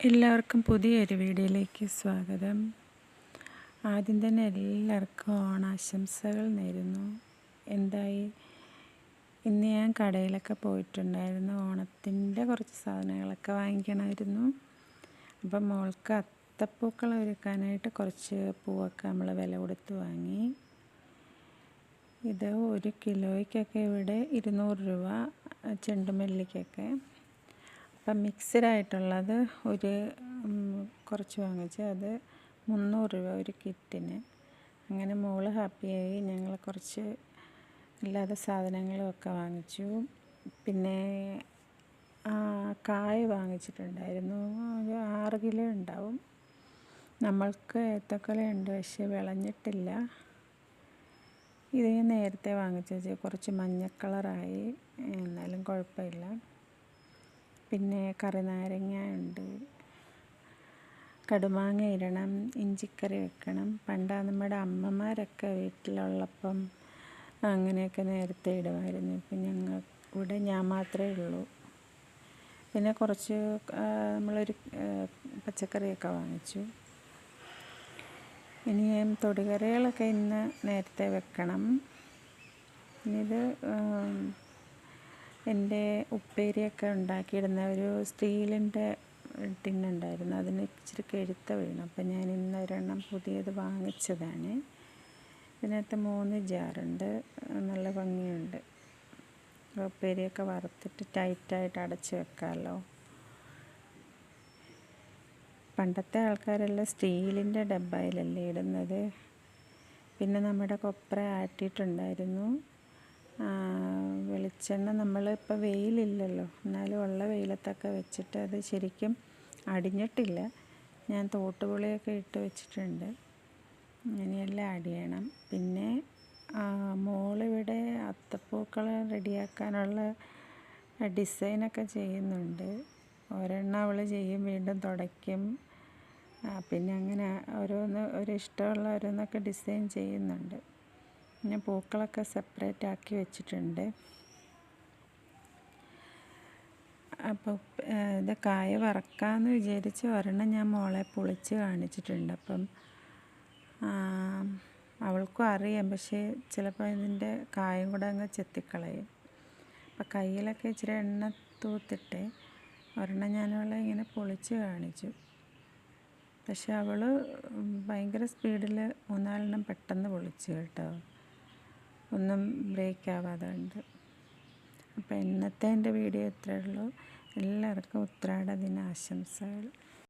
എല്ലാവർക്കും പുതിയൊരു വീഡിയോയിലേക്ക് സ്വാഗതം. ആദ്യം തന്നെ എല്ലാവർക്കും ഓണാശംസകൾ നേരുന്നു. എന്തായി, ഇന്ന് ഞാൻ കടയിലൊക്കെ പോയിട്ടുണ്ടായിരുന്നു. ഓണത്തിൻ്റെ കുറച്ച് സാധനങ്ങളൊക്കെ വാങ്ങിക്കണമായിരുന്നു. അപ്പം മോൾക്ക് അത്തപ്പൂക്കളം ഒരുക്കാനായിട്ട് കുറച്ച് പൂവൊക്കെ നമ്മൾ വില കൊടുത്ത് വാങ്ങി. ഇത് 1 കിലോയ്ക്കൊക്കെ ഇവിടെ 200 രൂപ, ചെണ്ടുമല്ലിക്കൊക്കെ. അപ്പം മിക്സഡായിട്ടുള്ളത് കുറച്ച് വാങ്ങിച്ച്, അത് 300 രൂപ ഒരു കിറ്റിന്. അങ്ങനെ മോള് ഹാപ്പിയായി. ഞങ്ങൾ കുറച്ച് അല്ലാതെ സാധനങ്ങളും ഒക്കെ വാങ്ങിച്ചു. പിന്നെ കായ വാങ്ങിച്ചിട്ടുണ്ടായിരുന്നു. ഒരു 6 കിലോ ഉണ്ടാവും. നമ്മൾക്ക് ഏത്തക്കൊലയുണ്ട്, പക്ഷേ വിളഞ്ഞിട്ടില്ല. ഇത് ഞാൻ നേരത്തെ വാങ്ങിച്ചു, കുറച്ച് മഞ്ഞ കളറായി, എന്നാലും കുഴപ്പമില്ല. പിന്നെ കറിനാരങ്ങ ഉണ്ട്, കടുമാങ്ങ ഇടണം, ഇഞ്ചിക്കറി വെക്കണം. പണ്ട് നമ്മുടെ അമ്മമാരൊക്കെ വീട്ടിലുള്ളപ്പം അങ്ങനെയൊക്കെ നേരത്തെ ഇടുമായിരുന്നു. ഇപ്പം ഇവിടെ ഞാൻ മാത്രമേ ഉള്ളൂ. പിന്നെ കുറച്ച് നമ്മളൊരു പച്ചക്കറിയൊക്കെ വാങ്ങിച്ചു. ഇനിയും തൊടുകറികളൊക്കെ ഇന്ന് നേരത്തെ വെക്കണം. ഇത് എൻ്റെ ഉപ്പേരിയൊക്കെ ഉണ്ടാക്കിയിടുന്ന ഒരു സ്റ്റീലിൻ്റെ ടിന്നുണ്ടായിരുന്നു. അതിന് ഇച്ചിരി കെഴുത്ത വീണു. അപ്പം ഞാൻ ഇന്ന് ഒരെണ്ണം പുതിയത് വാങ്ങിച്ചതാണ്. ഇതിനകത്ത് 3 ജാറുണ്ട്, നല്ല ഭംഗിയുണ്ട്. ഉപ്പേരിയൊക്കെ വറുത്തിട്ട് ടൈറ്റായിട്ട് അടച്ച് വെക്കാമല്ലോ. പണ്ടത്തെ ആൾക്കാരെല്ലാം സ്റ്റീലിൻ്റെ ഡബ്ബയിലല്ലേ ഇടുന്നത്. പിന്നെ നമ്മുടെ കൊപ്ര ആട്ടിയിട്ടുണ്ടായിരുന്നു. വെളിച്ചെണ്ണ നമ്മളിപ്പോൾ വെയിലില്ലല്ലോ, എന്നാലും ഉള്ള വെയിലത്തൊക്കെ വെച്ചിട്ട് അത് ശരിക്കും അടിഞ്ഞിട്ടില്ല. ഞാൻ തോട്ടുപുളിയൊക്കെ ഇട്ട് വെച്ചിട്ടുണ്ട്. അങ്ങനെയെല്ലാം അടിയണം. പിന്നെ മോളിവിടെ അത്തപ്പൂക്കളം റെഡിയാക്കാനുള്ള ഡിസൈനൊക്കെ ചെയ്യുന്നുണ്ട്. ഒരെണ്ണം അവൾ ചെയ്യും, വീണ്ടും തുടയ്ക്കും. പിന്നെ അങ്ങനെ ഇഷ്ടമുള്ള ഓരോന്നൊക്കെ ഡിസൈൻ ചെയ്യുന്നുണ്ട്. പിന്നെ പൂക്കളൊക്കെ സെപ്പറേറ്റ് ആക്കി വെച്ചിട്ടുണ്ട്. അപ്പോൾ ഇത് കായ വറക്കാമെന്ന് വിചാരിച്ച് ഒരെണ്ണം ഞാൻ മോളെ പൊളിച്ച് കാണിച്ചിട്ടുണ്ട്. അപ്പം അവൾക്കും അറിയാം, പക്ഷേ ചിലപ്പോൾ ഇതിൻ്റെ കായം കൂടെ അങ്ങ് ചെത്തിക്കളയും. അപ്പം കയ്യിലൊക്കെ ഇച്ചിരി എണ്ണ തൂത്തിട്ട് ഒരെണ്ണം ഞാനവളെ ഇങ്ങനെ പൊളിച്ച് കാണിച്ചു. പക്ഷെ അവൾ ഭയങ്കര സ്പീഡിൽ 3-4 പെട്ടെന്ന് പൊളിച്ചു കേട്ടോ, ഒന്നും ബ്രേക്ക് ആവാതെ ഉണ്ട്. അപ്പോൾ ഇന്നത്തെ എൻ്റെ വീഡിയോ ഇത്രയേ ഉള്ളൂ. എല്ലാവർക്കും ഉത്രാട ദിന ആശംസകൾ.